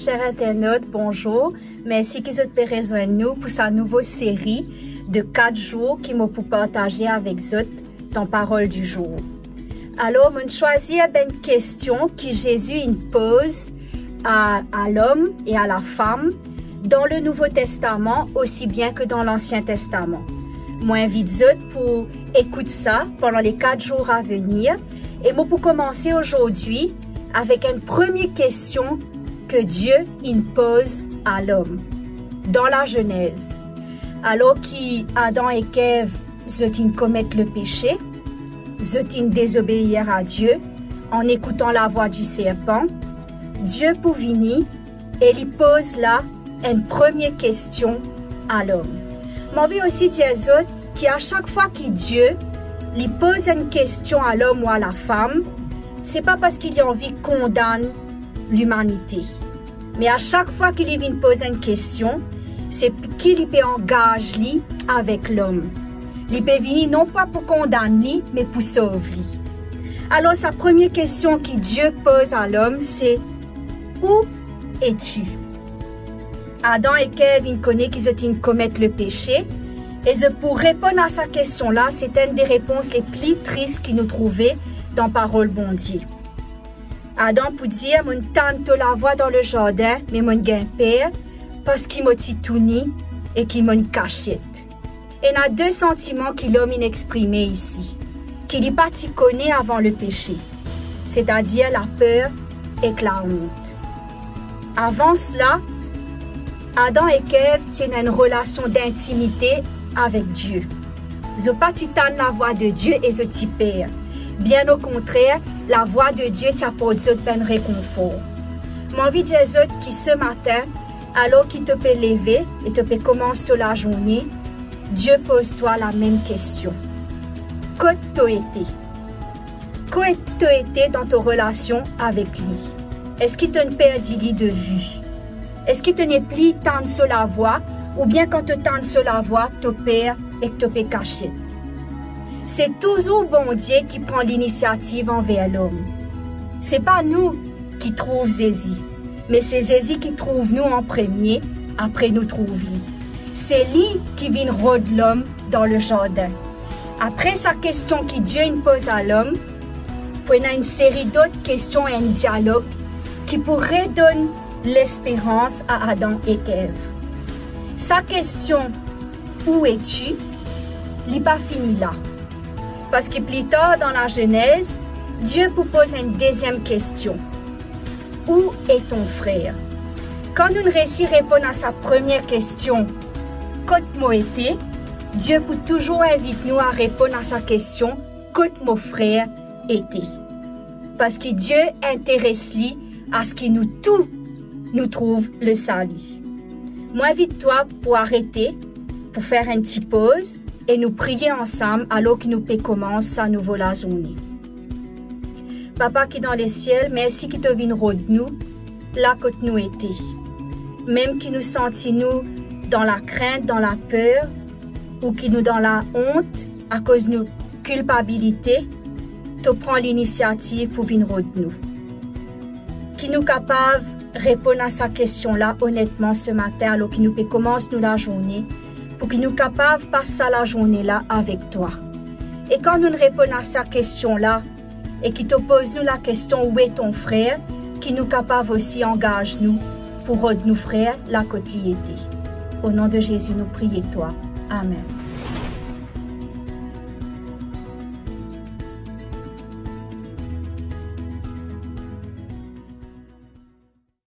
chers internautes, bonjour. Merci qu'ils ont pu rejoindre nous pour sa nouvelle série de 4 jours qui m'a pour partager avec vous dans Parole du jour. Alors, on choisit une question que Jésus pose à l'homme et à la femme dans le Nouveau Testament aussi bien que dans l'Ancien Testament. Moi, invite vous pour écouter ça pendant les 4 jours à venir. Et moi, pour commencer aujourd'hui avec une première question que Dieu pose à l'homme dans la Genèse. Alors qu'Adam et Ève commettent le péché, désobéir à Dieu en écoutant la voix du serpent, Dieu pour venir et il pose là une première question à l'homme. Moi, je veux aussi dire qu'à chaque fois que Dieu lui pose une question à l'homme ou à la femme, c'est pas parce qu'il a envie de condamner l'humanité. Mais à chaque fois qu'il vient poser une question, c'est qu'il peut engager avec l'homme. Il peut venir non pas pour condamner, mais pour sauver. Alors, sa première question que Dieu pose à l'homme, c'est « Où es-tu » Adam et Ève connaissent qu'ils commettent le péché. Et pour répondre à sa question-là, c'est une des réponses les plus tristes qu'il nous trouvait dans Parole bon Dieu. Adam pour dire, mon tante la voix dans le jardin, mais mon père, parce qu'il m'a titouni et qu'il m'a cachette. Et il y a 2 sentiments que l'homme exprimé ici, qu'il n'y pas connaît avant le péché, c'est-à-dire la peur et la honte. Avant cela, Adam et Ève tiennent une relation d'intimité avec Dieu. Ils n'ont pas titane la voix de Dieu et ils père. Bien au contraire, la voix de Dieu t'apporte un réconfort. J'ai envie de dire que ce matin, alors qu'il te peut lever et te peut commencer la journée, Dieu pose-toi la même question. Que t'as été? Que t'as été dans ta relation avec lui? Est-ce qu'il t'a perdu de vue? Est-ce qu'il te n'est plus tant sur la voix ou bien quand tu tends sur la voix, tu perds et que tu peux cacher? C'est toujours bon Dieu qui prend l'initiative envers l'homme. C'est pas nous qui trouvons Jésus, mais c'est Jésus qui trouve nous en premier, après nous trouve lui. C'est lui qui vient rôder l'homme dans le jardin. Après sa question que Dieu pose à l'homme, il y a une série d'autres questions et un dialogue qui pourrait donner l'espérance à Adam et Ève. Sa question « Où es-tu » n'est pas finie là. Parce que plus tard dans la Genèse, Dieu propose une deuxième question. « Où est ton frère » Quand nous réussissons à répondre à sa première question « Qu'est-ce moi été » Dieu peut toujours inviter nous à répondre à sa question « Qu'est-ce mon frère était » Parce que Dieu intéresse lui à ce que nous trouve le salut. Moi, invite-toi pour arrêter, pour faire une petite pause et nous prier ensemble alors que nous pouvons commencer à nouveau la journée. Papa qui est dans les ciels, merci que tu viennes de nous, là que nous étions. Même que nous sentions dans la crainte, dans la peur, ou que nous dans la honte, à cause de notre culpabilité, tu prends l'initiative pour venir de nous. Qui nous capables répondre à sa question-là honnêtement ce matin alors que nous pouvons commencer la journée pour que nous soyons capables de passer la journée-là avec toi. Et quand nous répondons à sa question-là et qui te pose nous la question où est ton frère, qui nous capables aussi engager nous pour rendre nos frères la côte était. Au nom de Jésus, nous prions toi. Amen.